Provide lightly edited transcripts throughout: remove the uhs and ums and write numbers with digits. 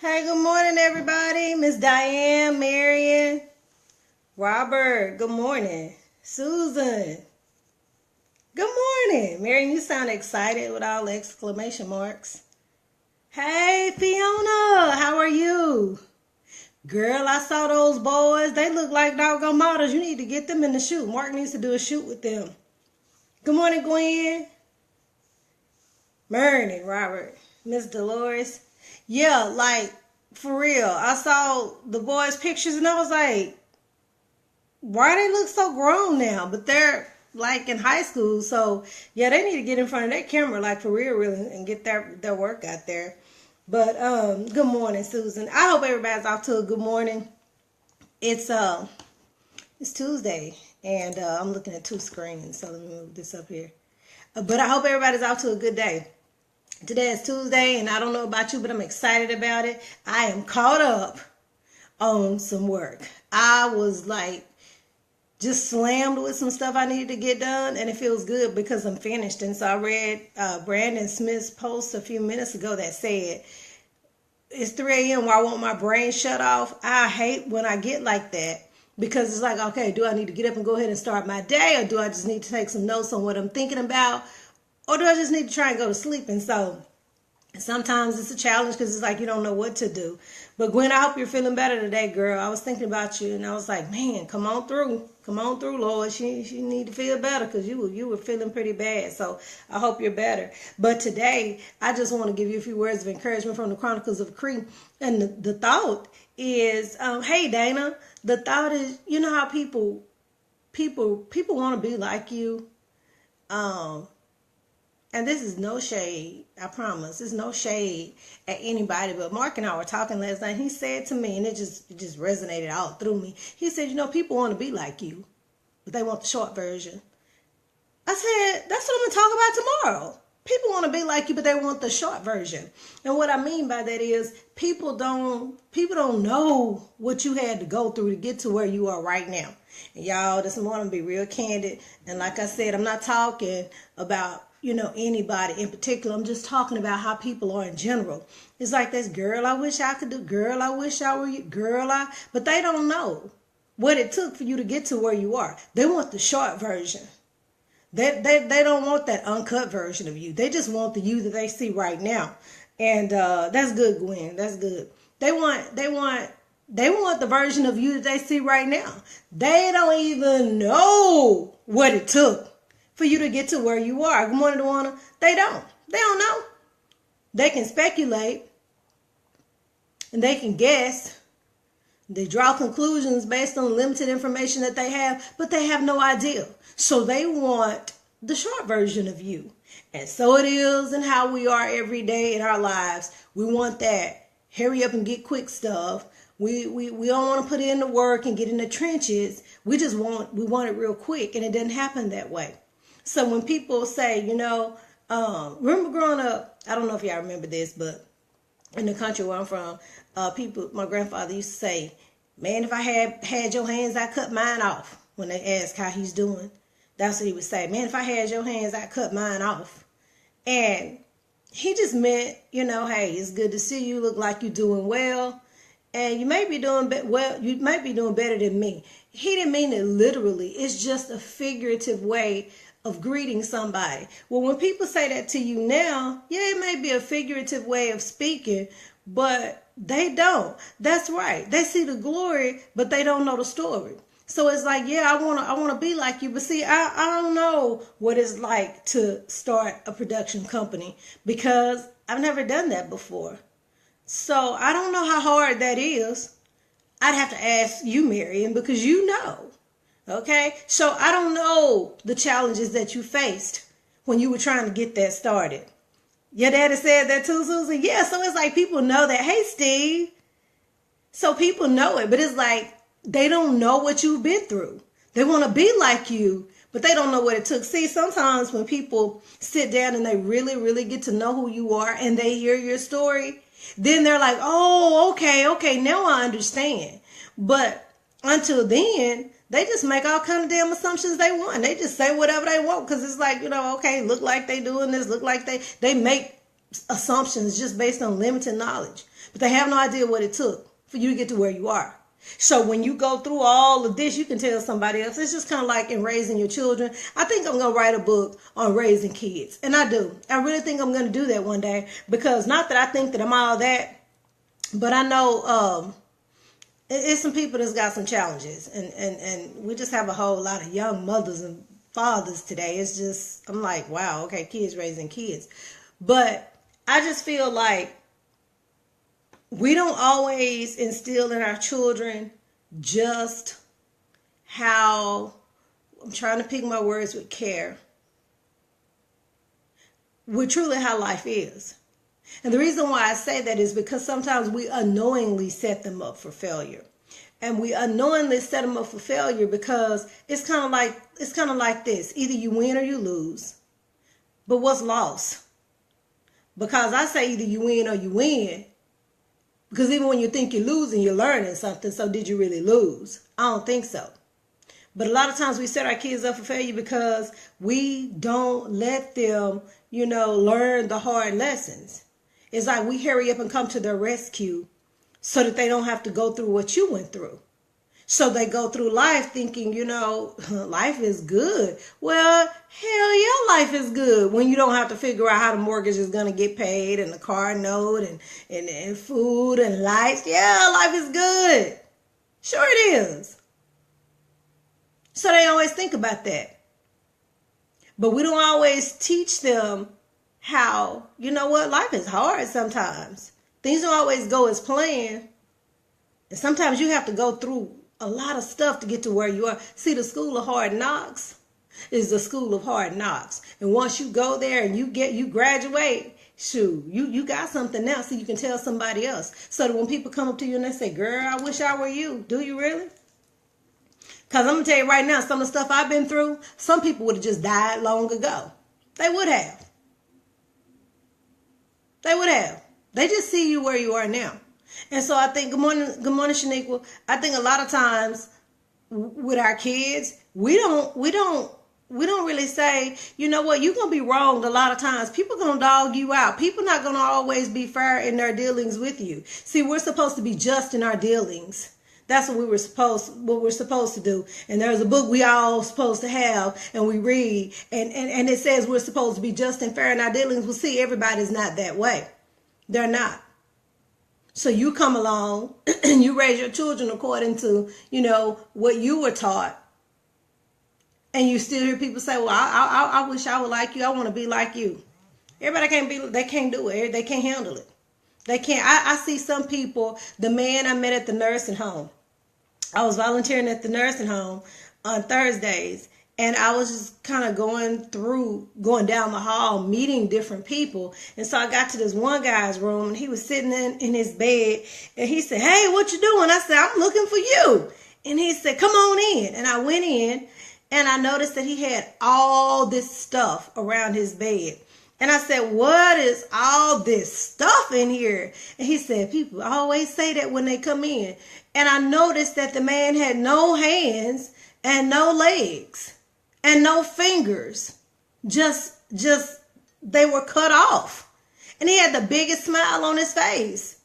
Hey, good morning, everybody. Miss Diane, Marion, Robert, good morning. Susan, good morning. Marion, you sound excited with all exclamation marks. Hey, Fiona, how are you? Girl, I saw those boys. They look like doggone models. You need to get them in the shoot. Mark needs to do a shoot with them. Good morning, Gwen. Morning, Robert. Miss Dolores. Yeah, like, for real. I saw the boys' pictures and I was like, why they look so grown now? But they're like in high school. So, yeah, they need to get in front of that camera, like, for real, really, and get their work out there. But, good morning, Susan. I hope everybody's off to a good morning. It's Tuesday, and I'm looking at two screens, so let me move this up here. But I hope everybody's off to a good day. Today is Tuesday, and I don't know about you, but I'm excited about it. I am caught up on some work. I was like just slammed with some stuff I needed to get done, and it feels good because I'm finished. And so I read Brandon Smith's post a few minutes ago that said, it's 3 a.m. where I want my brain shut off. I hate when I get like that because it's like, okay, do I need to get up and go ahead and start my day, or do I just need to take some notes on what I'm thinking about? Or do I just need to try and go to sleep? And so sometimes it's a challenge because it's like you don't know what to do. But Gwen, I hope you're feeling better today, girl. I was thinking about you and I was like, man, come on through. Come on through, Lord. She need to feel better because you were feeling pretty bad. So I hope you're better. But today, I just want to give you a few words of encouragement from the Chronicles of Cree. And the thought is, hey, Dana, the thought is, you know how people want to be like you. And this is no shade, I promise. It's no shade at anybody. But Mark and I were talking last night. He said to me, and it just resonated all through me. He said, you know, people want to be like you, but they want the short version. I said, that's what I'm going to talk about tomorrow. People want to be like you, but they want the short version. And what I mean by that is people don't know what you had to go through to get to where you are right now. And y'all, this morning, be real candid. And like I said, I'm not talking about anybody in particular. I'm just talking about how people are in general. It's like this, girl, I wish I could do, girl, I wish I were you, but they don't know what it took for you to get to where you are. They want the short version. They don't want that uncut version of you. They just want the you that they see right now. And that's good, Gwen. That's good. They want the version of you that they see right now. They don't even know what it took for you to get to where you are. Good morning, Duana. They don't know. They can speculate and they can guess. They draw conclusions based on limited information that they have, but they have no idea. So they want the short version of you. And so it is in how we are every day in our lives. We want that hurry up and get quick stuff. We don't want to put in the work and get in the trenches. We want it real quick, and it didn't happen that way. So when people say, remember growing up, I don't know if y'all remember this, but in the country where I'm from, my grandfather used to say, man, if I had your hands, I'd cut mine off. When they ask how he's doing, that's what he would say. Man, if I had your hands, I'd cut mine off. And he just meant, hey, it's good to see you. Look like you're doing well. And you may be doing you might be doing better than me. He didn't mean it literally. It's just a figurative way of greeting somebody. Well, when people say that to you now, yeah, it may be a figurative way of speaking, but they don't. That's right. They see the glory, but they don't know the story. So it's like, yeah, I want to be like you, but see, I don't know what it's like to start a production company because I've never done that before. So I don't know how hard that is. I'd have to ask you, Marion, because you know. Okay, so I don't know the challenges that you faced when you were trying to get that started. Your daddy said that too, Susan? Yeah, so it's like people know that. Hey, Steve. So people know it, but it's like they don't know what you've been through. They want to be like you, but they don't know what it took. See, sometimes when people sit down and they really, really get to know who you are and they hear your story, then they're like, oh, okay, now I understand. But until then, they just make all kind of damn assumptions they want. They just say whatever they want because it's like, okay, look like they doing this, look like they make assumptions just based on limited knowledge. But they have no idea what it took for you to get to where you are. So when you go through all of this, you can tell somebody else. It's just kind of like in raising your children. I think I'm going to write a book on raising kids. And I do. I really think I'm going to do that one day. Because not that I think that I'm all that, but I know it's some people that's got some challenges. And we just have a whole lot of young mothers and fathers today. It's just, I'm like, wow, okay, kids raising kids. But I just feel like we don't always instill in our children just how, I'm trying to pick my words with care, with truly how life is. And the reason why I say that is because sometimes we unknowingly set them up for failure. And we unknowingly set them up for failure because it's kind of like this. Either you win or you lose. But what's lost? Because I say either you win or you win. Because even when you think you're losing, you're learning something. So did you really lose? I don't think so. But a lot of times we set our kids up for failure because we don't let them, learn the hard lessons. It's like we hurry up and come to their rescue so that they don't have to go through what you went through. So they go through life thinking, life is good. Well, hell yeah, life is good when you don't have to figure out how the mortgage is going to get paid and the car note and food and lights. Yeah, life is good. Sure it is. So they always think about that. But we don't always teach them how, life is hard sometimes. Things don't always go as planned. And sometimes you have to go through a lot of stuff to get to where you are. See, the school of hard knocks is the school of hard knocks. And once you go there and you graduate, shoot, you got something else so you can tell somebody else. So that when people come up to you and they say, girl, I wish I were you. Do you really? Because I'm going to tell you right now, some of the stuff I've been through, some people would have just died long ago. They would have. They would have. They just see you where you are now. And so I think, good morning, Shaniqua. I think a lot of times with our kids, we don't really say, you know what, you're going to be wronged a lot of times. People going to dog you out. People not going to always be fair in their dealings with you. See, we're supposed to be just in our dealings. That's what we're supposed to do. And there's a book we all supposed to have and we read. And it says we're supposed to be just and fair in our dealings. Well, see, everybody's not that way. They're not. So you come along and you raise your children according to, what you were taught. And you still hear people say, well, I wish I would like you. I want to be like you. Everybody they can't do it. They can't handle it. They can't. I see some people, the man I met at the nursing home. I was volunteering at the nursing home on Thursdays. And I was just kind of going down the hall, meeting different people. And so I got to this one guy's room and he was sitting in his bed and he said, hey, what you doing? I said, I'm looking for you. And he said, come on in. And I went in and I noticed that he had all this stuff around his bed. And I said, what is all this stuff in here? And he said, people always say that when they come in. And I noticed that the man had no hands and no legs. And no fingers, just they were cut off. And he had the biggest smile on his face.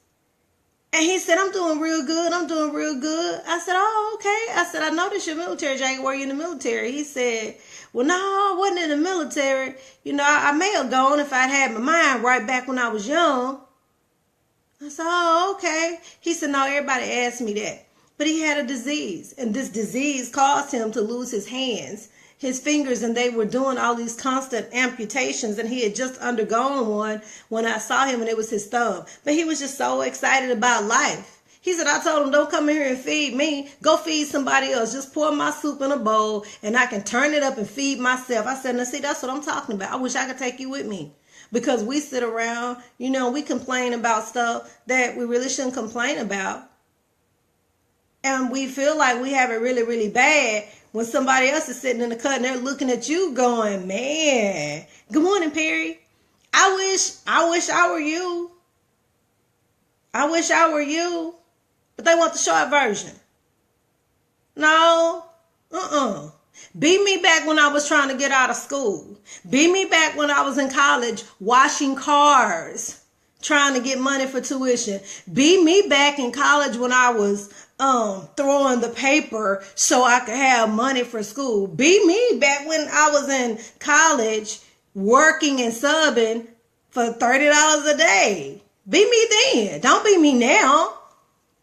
And he said, I'm doing real good. I'm doing real good. I said, oh, okay. I said, I noticed your military jacket. Were you in the military? He said, well, no, I wasn't in the military. I may have gone if I'd had my mind right back when I was young. I said, oh, okay. He said, no, everybody asked me that. But he had a disease. And this disease caused him to lose his hands, his fingers, and they were doing all these constant amputations, and he had just undergone one when I saw him, and it was his thumb. But he was just so excited about life. He said, I told him, don't come in here and feed me. Go feed somebody else. Just pour my soup in a bowl, and I can turn it up and feed myself. I said, now see, that's what I'm talking about. I wish I could take you with me. Because we sit around, we complain about stuff that we really shouldn't complain about. And we feel like we have it really, really bad when somebody else is sitting in the cut and they're looking at you going, man, good morning, Perry. I wish I were you. I wish I were you. But they want the short version. No. Be me back when I was trying to get out of school. Be me back when I was in college washing cars, trying to get money for tuition. Be me back in college when I was throwing the paper so I could have money for school. Be me back when I was in college working and subbing for $30 a day. Be me then. Don't be me now.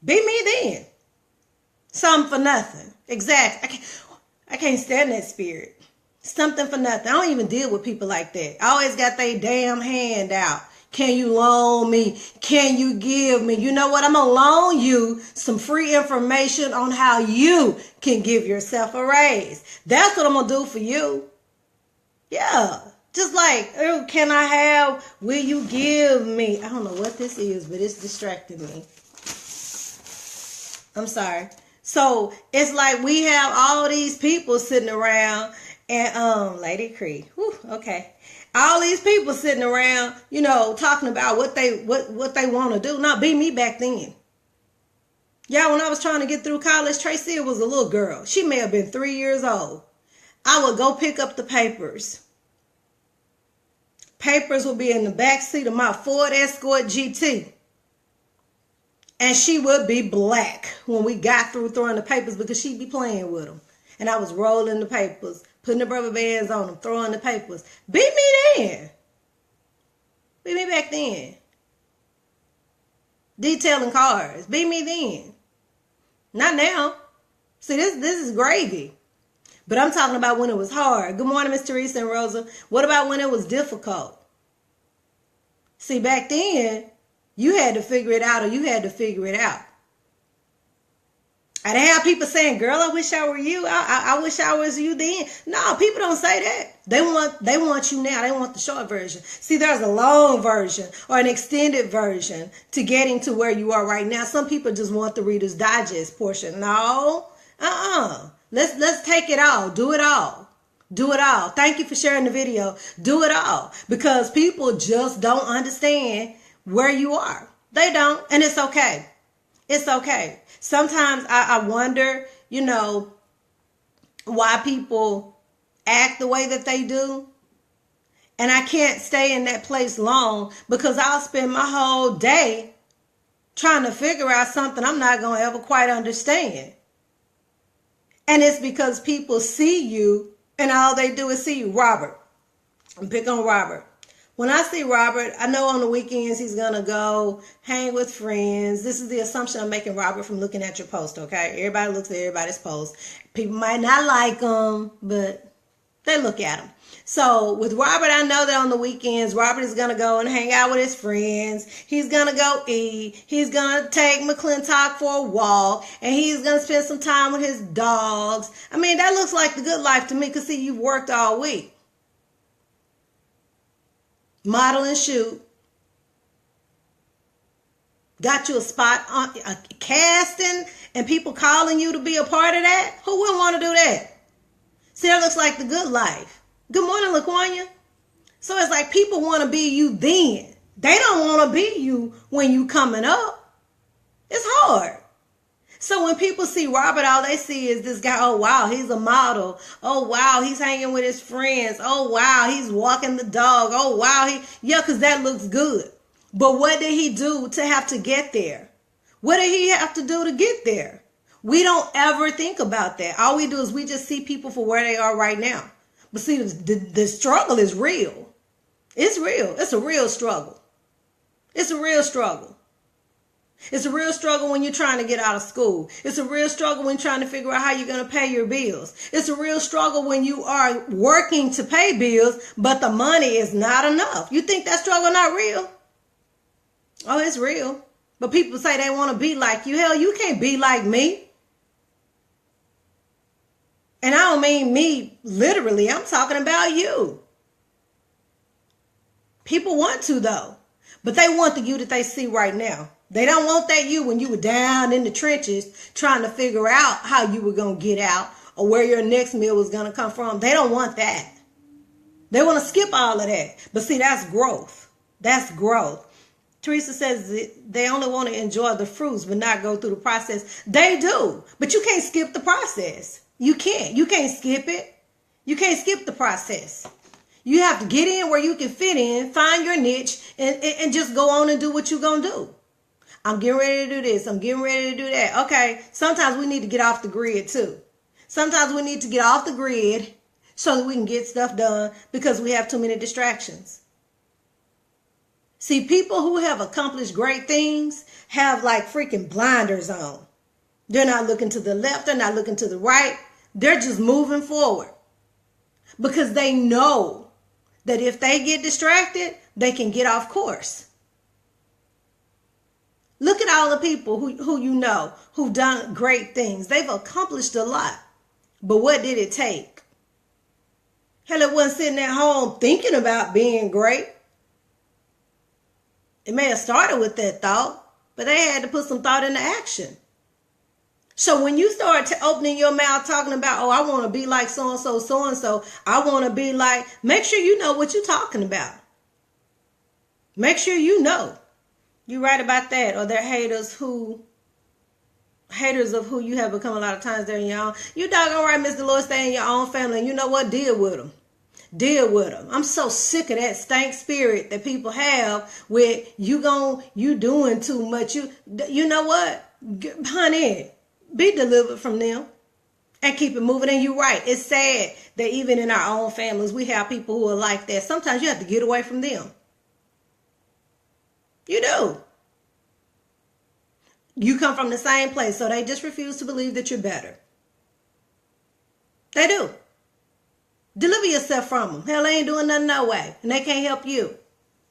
Be me then. Something for nothing. Exactly. I can't stand that spirit. Something for nothing. I don't even deal with people like that. I always got their damn hand out. Can you loan me? Can you give me? You know what? I'm going to loan you some free information on how you can give yourself a raise. That's what I'm going to do for you. Yeah. Just like, oh, can I have, will you give me? I don't know what this is, but it's distracting me. I'm sorry. So it's like we have all these people sitting around and Lady Cree. Whew, okay. All these people sitting around, you know, talking about what they want to do. Not be me back then. Yeah, when I was trying to get through college, Tracy was a little girl. She may have been 3 years old. I would go pick up the papers. Papers would be in the back seat of my Ford Escort GT. And she would be black when we got through throwing the papers because she'd be playing with them. And I was rolling the papers, putting the rubber bands on them, throwing the papers. Be me then. Be me back then. Detailing cars. Be me then. Not now. See, this is gravy. But I'm talking about when it was hard. Good morning, Miss Teresa and Rosa. What about when it was difficult? See, back then, you had to figure it out or you had to figure it out. I didn't have people saying, girl, I wish I were you. I wish I was you then. No, people don't say that. They want you now. They want the short version. See, there's a long version or an extended version to getting to where you are right now. Some people just want the Reader's Digest portion. No, Let's take it all. Do it all. Do it all. Thank you for sharing the video. Do it all. Because people just don't understand where you are. They don't. And it's okay. It's okay. Sometimes I wonder, you know, why people act the way that they do. And I can't stay in that place long because I'll spend my whole day trying to figure out something I'm not going to ever quite understand. And it's because people see you and all they do is see you. Robert. I'm pick on Robert. When I see Robert, I know on the weekends he's going to go hang with friends. This is the assumption I'm making, Robert, from looking at your post, okay? Everybody looks at everybody's post. People might not like them, but they look at them. So with Robert, I know that on the weekends, Robert is going to go and hang out with his friends. He's going to go eat. He's going to take McClintock for a walk. And he's going to spend some time with his dogs. I mean, that looks like the good life to me because, see, you've worked all week. Model and shoot. Got you a spot on a casting and people calling you to be a part of that? Who wouldn't want to do that? See, that looks like the good life. Good morning, LaQuanya. So it's like people want to be you then. They don't want to be you when you coming up. It's hard. So when people see Robert, all they see is this guy. Oh, wow, he's a model. Oh, wow, he's hanging with his friends. Oh, wow, he's walking the dog. Oh, wow, yeah, because that looks good. But what did he do to have to get there? What did he have to do to get there? We don't ever think about that. All we do is we just see people for where they are right now. But see, the struggle is real. It's real. It's a real struggle. It's a real struggle. It's a real struggle when you're trying to get out of school. It's a real struggle when you're trying to figure out how you're going to pay your bills. It's a real struggle when you are working to pay bills, but the money is not enough. You think that struggle not real? Oh, it's real. But people say they want to be like you. Hell, you can't be like me. And I don't mean me literally. I'm talking about you. People want to, though. But they want the you that they see right now. They don't want that you when you were down in the trenches trying to figure out how you were going to get out or where your next meal was going to come from. They don't want that. They want to skip all of that. But see, that's growth. That's growth. Teresa says they only want to enjoy the fruits but not go through the process. They do. But you can't skip the process. You can't. You can't skip it. You can't skip the process. You have to get in where you can fit in, find your niche, and just go on and do what you're going to do. I'm getting ready to do this. I'm getting ready to do that. Okay, sometimes we need to get off the grid too. Sometimes we need to get off the grid so that we can get stuff done because we have too many distractions. See, people who have accomplished great things have like freaking blinders on. They're not looking to the left. They're not looking to the right. They're just moving forward because they know that if they get distracted, they can get off course. Look at all the people who you know who've done great things. They've accomplished a lot. But what did it take? Hell, it wasn't sitting at home thinking about being great. It may have started with that thought, but they had to put some thought into action. So when you start opening your mouth talking about, oh, I want to be like so-and-so, so-and-so, I want to be like, make sure you know what you're talking about. Make sure you know. You're right about that. Or they're haters of who you have become a lot of times. They're in your own. You doggone right, Mr. Lord, stay in your own family. And you know what? Deal with them. Deal with them. I'm so sick of that stank spirit that people have with you doing too much. You know what? Honey, be delivered from them and keep it moving. And you're right. It's sad that even in our own families, we have people who are like that. Sometimes you have to get away from them. You do. You come from the same place, so they just refuse to believe that you're better. They do. Deliver yourself from them. Hell, they ain't doing nothing no way, and they can't help you.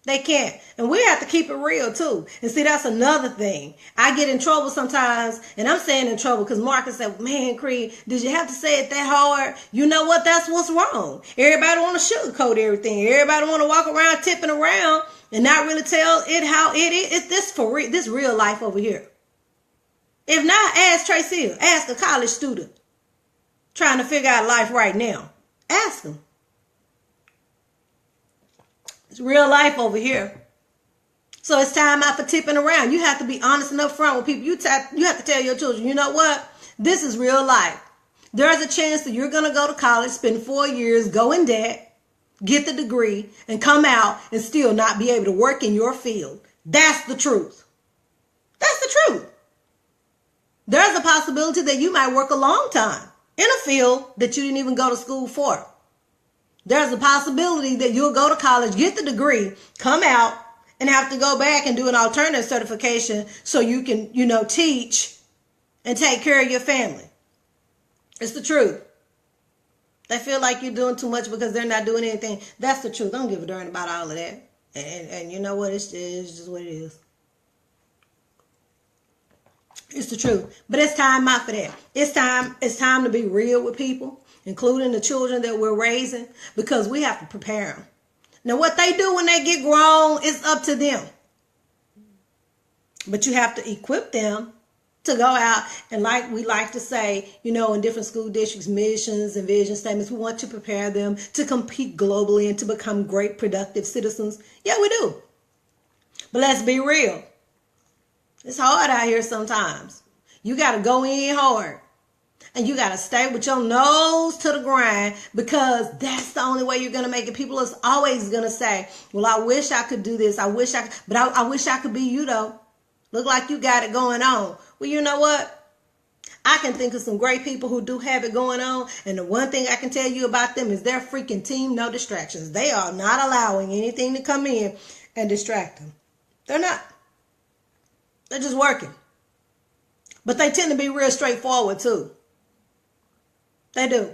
They can't. And we have to keep it real, too. And see, that's another thing. I get in trouble sometimes, and I'm saying in trouble because Marcus said, man, Creed, did you have to say it that hard? You know what? That's what's wrong. Everybody want to sugarcoat everything. Everybody want to walk around tipping around and not really tell it how it is. It's this real life over here. If not, ask Tracy. Ask a college student trying to figure out life right now. Ask them. It's real life over here. So it's time out for tipping around. You have to be honest and upfront with people. You have to tell your children, you know what? This is real life. There's a chance that you're going to go to college, spend 4 years, go in debt, get the degree, and come out and still not be able to work in your field. That's the truth. That's the truth. There's a possibility that you might work a long time in a field that you didn't even go to school for. There's a possibility that you'll go to college, get the degree, come out, and have to go back and do an alternative certification so you can, teach and take care of your family. It's the truth. They feel like you're doing too much because they're not doing anything. That's the truth. I don't give a darn about all of that. And you know what? It's just what it is. It's the truth. But it's time out for that. It's time to be real with people, including the children that we're raising, because we have to prepare them. Now, what they do when they get grown is up to them. But you have to equip them to go out and, like we like to say, in different school districts, missions and vision statements, we want to prepare them to compete globally and to become great, productive citizens. Yeah, we do. But let's be real. It's hard out here sometimes. You got to go in hard. And you got to stay with your nose to the grind, because that's the only way you're going to make it. People are always going to say, well, I wish I could do this. I wish I could be you, though. Look like you got it going on. Well, you know what? I can think of some great people who do have it going on. And the one thing I can tell you about them is their freaking team, no distractions. They are not allowing anything to come in and distract them. They're not. They're just working. But they tend to be real straightforward, too. They do.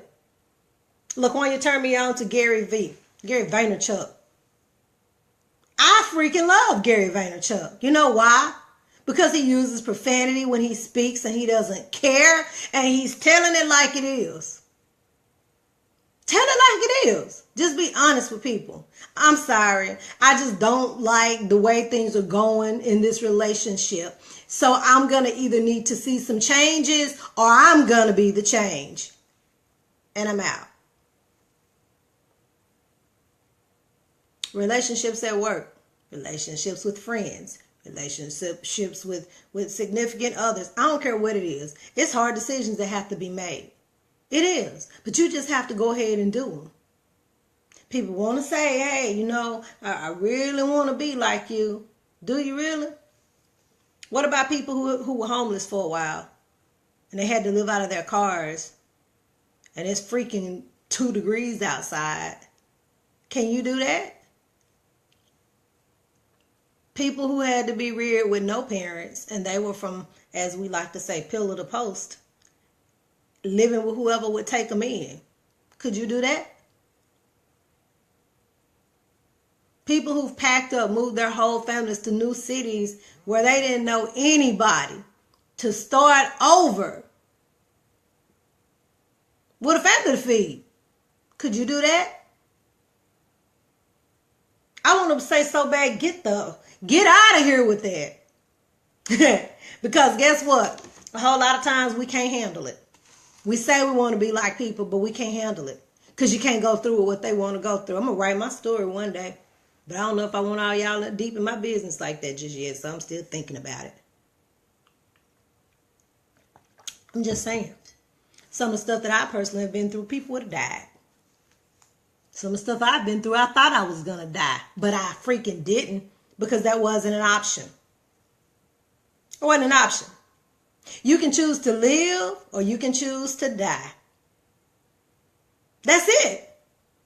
LaQuanya turned me on to Gary Vaynerchuk. I freaking love Gary Vaynerchuk. You know why? Because he uses profanity when he speaks and he doesn't care, and he's telling it like it is. Tell it like it is. Just be honest with people. I'm sorry. I just don't like the way things are going in this relationship. So I'm going to either need to see some changes, or I'm going to be the change. And I'm out. Relationships at work. Relationships with friends. Relationships with significant others. I don't care what it is. It's hard decisions that have to be made. It is. But you just have to go ahead and do them. People want to say, hey, you know, I really want to be like you. Do you really? What about people who were homeless for a while and they had to live out of their cars and it's freaking 2 degrees outside? Can you do that? People who had to be reared with no parents and they were from, as we like to say, pillar to post, living with whoever would take them in. Could you do that? People who've packed up, moved their whole families to new cities where they didn't know anybody, to start over with a family to feed. Could you do that? I want to say so bad, get out of here with that. Because guess what? A whole lot of times we can't handle it. We say we want to be like people, but we can't handle it. Because you can't go through what they want to go through. I'm going to write my story one day. But I don't know if I want all y'all deep in my business like that just yet. So I'm still thinking about it. I'm just saying. Some of the stuff that I personally have been through, people would have died. Some of the stuff I've been through, I thought I was going to die. But I freaking didn't. Because that wasn't an option. It wasn't an option. You can choose to live or you can choose to die. That's it.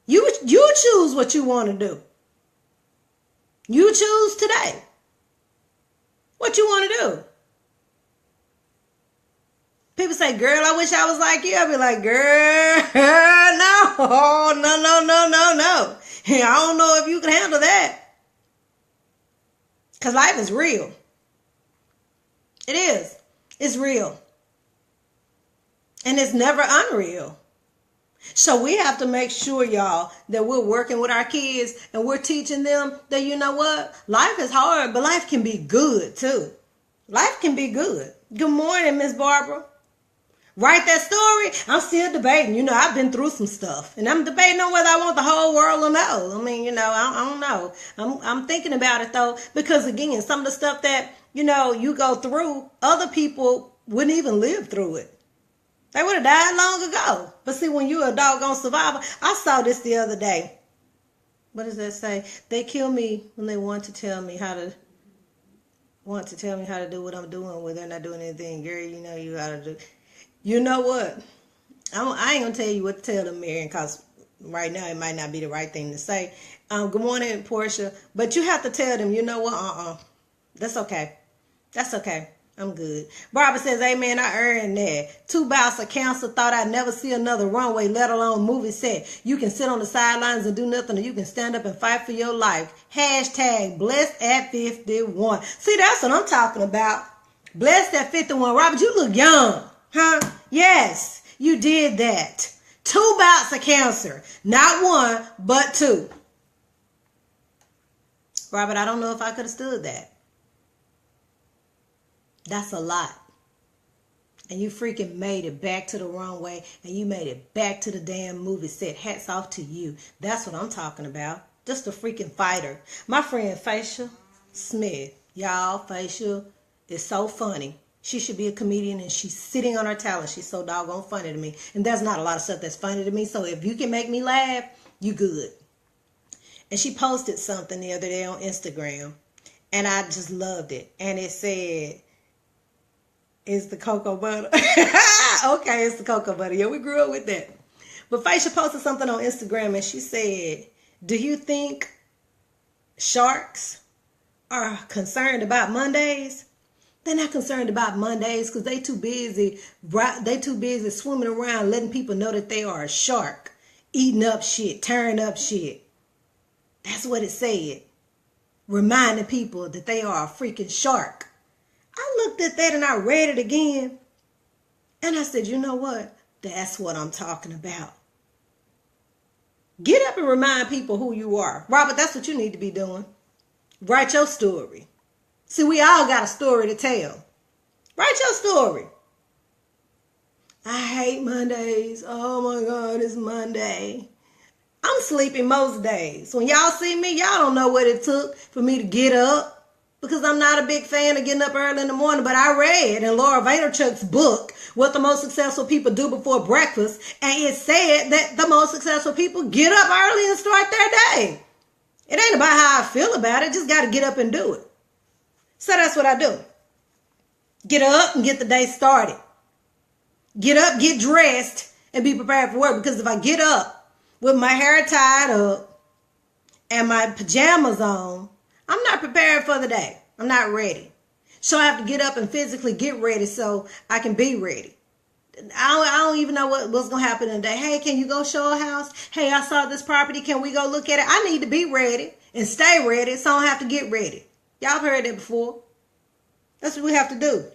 You choose what you want to do. You choose today what you want to do. People say, girl, I wish I was like you. I'll be like, girl, no. I don't know if you can handle that. Because life is real. It is. It's real. And it's never unreal. So we have to make sure, y'all, that we're working with our kids and we're teaching them that, you know what? Life is hard, but life can be good, too. Life can be good. Good morning, Miss Barbara. Write that story. I'm still debating. You know, I've been through some stuff. And I'm debating on whether I want the whole world to know. I mean, you know, I don't know. I'm thinking about it, though, because, again, some of the stuff that, you know, you go through, other people wouldn't even live through it. They would have died long ago. But see, when you're a doggone survivor, I saw this the other day. What does that say? They kill me when they want to tell me how to do what I'm doing when they're not doing anything. Girl, you know you gotta do. You know what? I ain't gonna tell you what to tell them, Marion, because right now it might not be the right thing to say. Good morning, Portia. But you have to tell them, you know what? That's okay. That's okay. I'm good. Barbara says, amen, I earned that. 2 bouts of cancer, thought I'd never see another runway, let alone movie set. You can sit on the sidelines and do nothing, or you can stand up and fight for your life. Hashtag blessed at 51. See, that's what I'm talking about. Blessed at 51. Robert, you look young. Huh? Yes, you did that. 2 bouts of cancer. Not 1, but 2. Robert, I don't know if I could have stood that. That's a lot. And you freaking made it back to the runway and you made it back to the damn movie set. Hats off to you. That's what I'm talking about. Just a freaking fighter. My friend Facia Smith. Y'all, Facia is so funny. She should be a comedian and she's sitting on her talent. She's so doggone funny to me. And there's not a lot of stuff that's funny to me. So if you can make me laugh, you good. And she posted something the other day on Instagram. And I just loved it. And it said, it's the cocoa butter. Okay, it's the cocoa butter. Yeah, we grew up with that. But Facia posted something on Instagram and she said, do you think sharks are concerned about Mondays? They're not concerned about Mondays because they too busy swimming around letting people know that they are a shark, eating up shit, tearing up shit. That's what it said. Reminding people that they are a freaking shark. I looked at that and I read it again. And I said, you know what? That's what I'm talking about. Get up and remind people who you are. Robert, that's what you need to be doing. Write your story. See, we all got a story to tell. Write your story. I hate Mondays. Oh my God, it's Monday. I'm sleeping most days. When y'all see me, y'all don't know what it took for me to get up. Because I'm not a big fan of getting up early in the morning. But I read in Laura Vaynerchuk's book, what the most successful people do before breakfast, and it said that the most successful people get up early and start their day. It ain't about how I feel about it. Just got to get up and do it. So that's what I do. Get up and get the day started. Get up, get dressed, and be prepared for work. Because if I get up with my hair tied up and my pajamas on, I'm not prepared for the day. I'm not ready. So I have to get up and physically get ready so I can be ready. I don't even know what's going to happen today. Hey, can you go show a house? Hey, I saw this property. Can we go look at it? I need to be ready and stay ready so I don't have to get ready. Y'all have heard that before. That's what we have to do.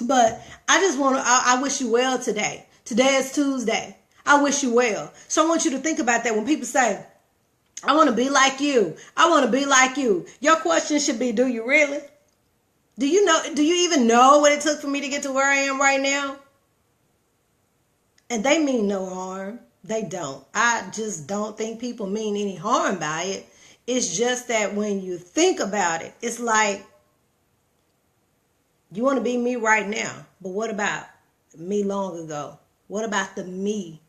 But I just want to, I wish you well today. Today is Tuesday. I wish you well. So I want you to think about that when people say, I want to be like you. I want to be like you. Your question should be, do you really? Do you even know what it took for me to get to where I am right now? And they mean no harm. They don't. I just don't think people mean any harm by it. It's just that when you think about it, it's like, you want to be me right now. But what about me long ago? What about the me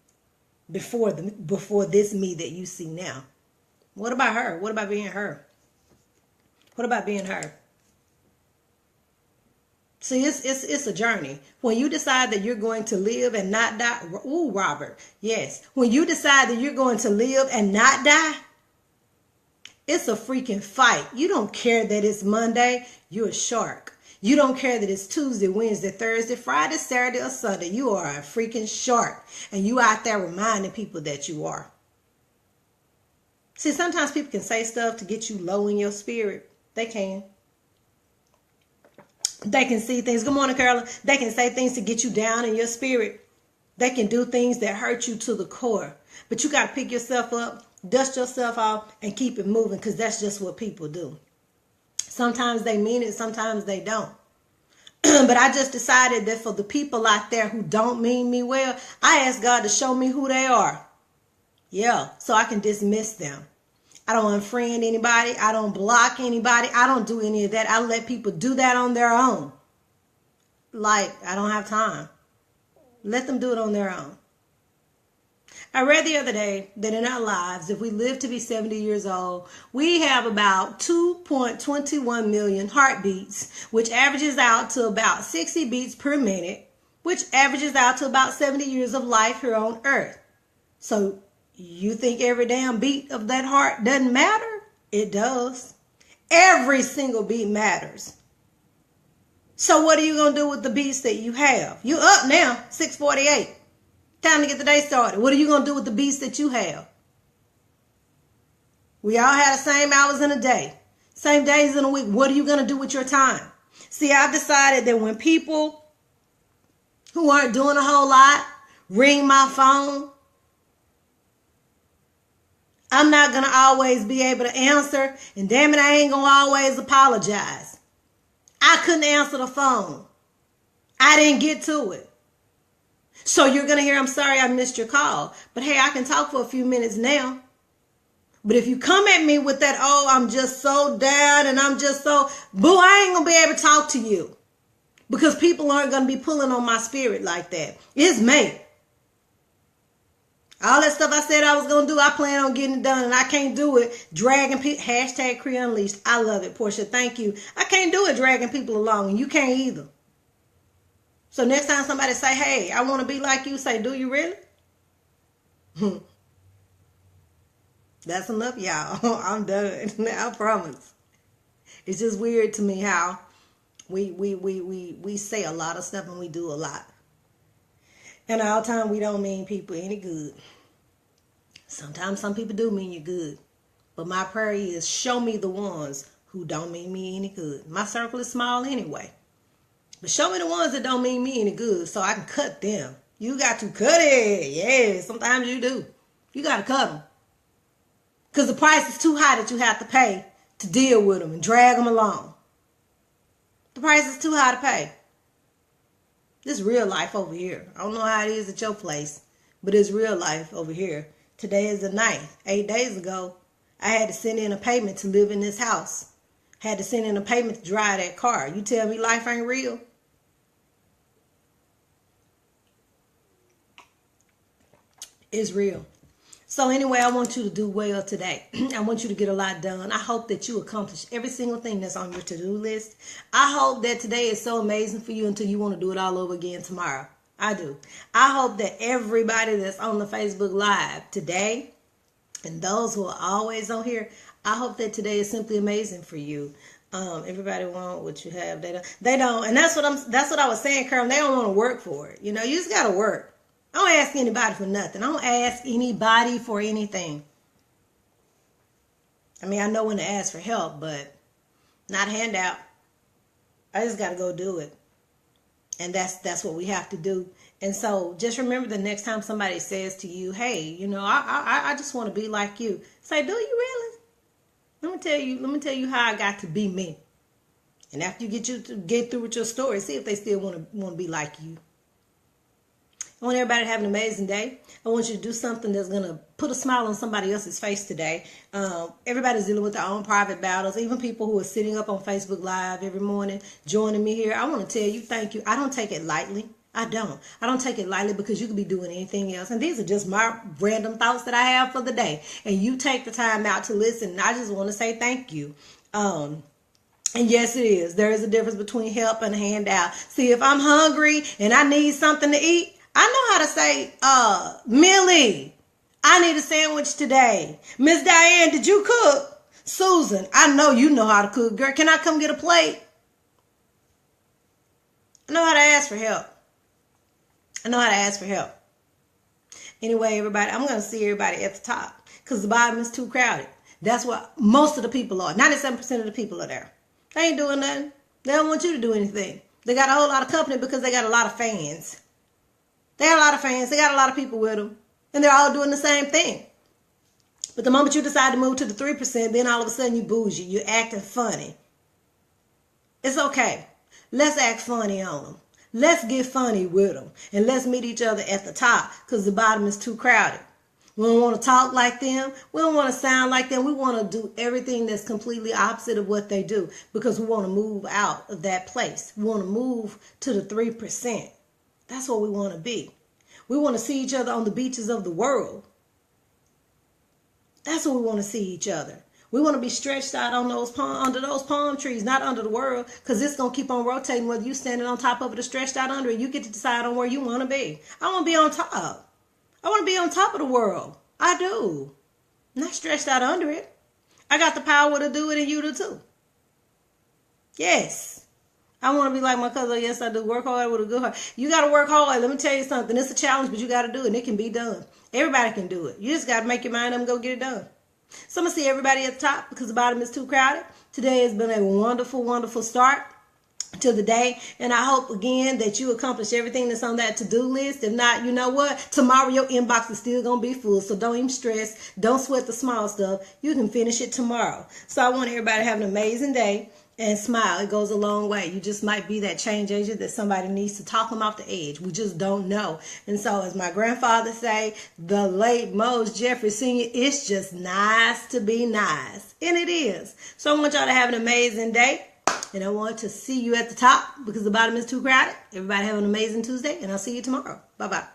before this me that you see now? What about her? What about being her? What about being her? See, it's a journey. When you decide that you're going to live and not die. Ooh, Robert. Yes. When you decide that you're going to live and not die, it's a freaking fight. You don't care that it's Monday. You're a shark. You don't care that it's Tuesday, Wednesday, Thursday, Friday, Saturday, or Sunday. You are a freaking shark. And you out there reminding people that you are. See, sometimes people can say stuff to get you low in your spirit. They can. They can see things. Good morning, Carla. They can say things to get you down in your spirit. They can do things that hurt you to the core. But you got to pick yourself up, dust yourself off, and keep it moving, because that's just what people do. Sometimes they mean it, sometimes they don't. But I just decided that for the people out there who don't mean me well, I ask God to show me who they are. Yeah, so I can dismiss them. I don't unfriend anybody. I don't block anybody. I don't do any of that. I let people do that on their own. Like, I don't have time. Let them do it on their own. I read the other day that in our lives, if we live to be 70 years old, we have about 2.21 million heartbeats, which averages out to about 60 beats per minute, which averages out to about 70 years of life here on Earth. So you think every damn beat of that heart doesn't matter? It does. Every single beat matters. So what are you going to do with the beats that you have? You up now, 6:48. Time to get the day started. What are you going to do with the beats that you have? We all have the same hours in a day, same days in a week. What are you going to do with your time? See, I've decided that when people who aren't doing a whole lot ring my phone, I'm not going to always be able to answer. And damn it, I ain't going to always apologize. I couldn't answer the phone. I didn't get to it. So you're going to hear, I'm sorry I missed your call. But hey, I can talk for a few minutes now. But if you come at me with that, oh, I'm just so down and I'm just so, boo, I ain't going to be able to talk to you. Because people aren't going to be pulling on my spirit like that. It's me. All that stuff I said I was going to do, I plan on getting it done. And I can't do it dragging people. Hashtag Cree Unleashed. I love it, Portia. Thank you. I can't do it dragging people along. And you can't either. So next time somebody say, hey, I want to be like you, say, do you really? That's enough, y'all. I'm done. I promise. It's just weird to me how we say a lot of stuff and we do a lot. And all the time we don't mean people any good. Sometimes some people do mean you good. But my prayer is show me the ones who don't mean me any good. My circle is small anyway. But show me the ones that don't mean me any good so I can cut them. You got to cut it. Yeah, sometimes you do. You got to cut them. Because the price is too high that you have to pay to deal with them and drag them along. The price is too high to pay. This is real life over here. I don't know how it is at your place, but it's real life over here. Today is the 9th. 8 days ago, I had to send in a payment to live in this house. Had to send in a payment to drive that car. You tell me life ain't real? It's real. So anyway, I want you to do well today. I want you to get a lot done. I hope that you accomplish every single thing that's on your to-do list. I hope that today is so amazing for you until you want to do it all over again tomorrow. I do. I hope that everybody that's on the Facebook Live today, and those who are always on here, I hope that today is simply amazing for you. Everybody want what you have. They don't. And that's what I was saying, Carl. They don't want to work for it. You know, you just got to work. I don't ask anybody for nothing. I don't ask anybody for anything. I mean, I know when to ask for help, but not a handout. I just got to go do it. And that's what we have to do. And so just remember the next time somebody says to you, hey, you know, I just want to be like you. Say, do you really? Let me tell you how I got to be me. And after you get through with your story, see if they still want to be like you. I want everybody to have an amazing day. I want you to do something that's going to put a smile on somebody else's face today. Everybody's dealing with their own private battles. Even people who are sitting up on Facebook Live every morning, joining me here. I want to tell you, thank you. I don't take it lightly. I don't take it lightly because you could be doing anything else. And these are just my random thoughts that I have for the day. And you take the time out to listen. And I just want to say thank you. And yes, it is. There is a difference between help and a handout. See, if I'm hungry and I need something to eat, I know how to say, Millie, I need a sandwich today. Miss Diane, did you cook? Susan, I know you know how to cook. Girl, can I come get a plate? I know how to ask for help. Anyway, everybody, I'm going to see everybody at the top because the bottom is too crowded. That's what most of the people are. 97% of the people are there. They ain't doing nothing. They don't want you to do anything. They got a whole lot of company because they got a lot of fans. They got a lot of fans. They got a lot of people with them. And they're all doing the same thing. But the moment you decide to move to the 3%, then all of a sudden you bougie. You're acting funny. It's okay. Let's act funny on them. Let's get funny with them. And let's meet each other at the top because the bottom is too crowded. We don't want to talk like them. We don't want to sound like them. We want to do everything that's completely opposite of what they do because we want to move out of that place. We want to move to the 3%. That's what we want to be. We want to see each other on the beaches of the world. That's what we want to see each other. We want to be stretched out on under those palm trees, not under the world, because it's going to keep on rotating whether you're standing on top of it or stretched out under it. You get to decide on where you want to be. I want to be on top. I want to be on top of the world. I do. I'm not stretched out under it. I got the power to do it and you do too. Yes. I want to be like my cousin. Yes, I do. Work hard with a good heart. You got to work hard. Let me tell you something. It's a challenge, but you got to do it. And it can be done. Everybody can do it. You just got to make your mind up and go get it done. So I'm going to see everybody at the top because the bottom is too crowded. Today has been a wonderful, wonderful start to the day. And I hope, again, that you accomplish everything that's on that to-do list. If not, you know what? Tomorrow your inbox is still going to be full. So don't even stress. Don't sweat the small stuff. You can finish it tomorrow. So I want everybody to have an amazing day. And smile. It goes a long way. You just might be that change agent that somebody needs to talk them off the edge. We just don't know. And so as my grandfather say, the late Mose Jeffrey Sr., it's just nice to be nice. And it is. So I want y'all to have an amazing day. And I want to see you at the top because the bottom is too crowded. Everybody have an amazing Tuesday. And I'll see you tomorrow. Bye-bye.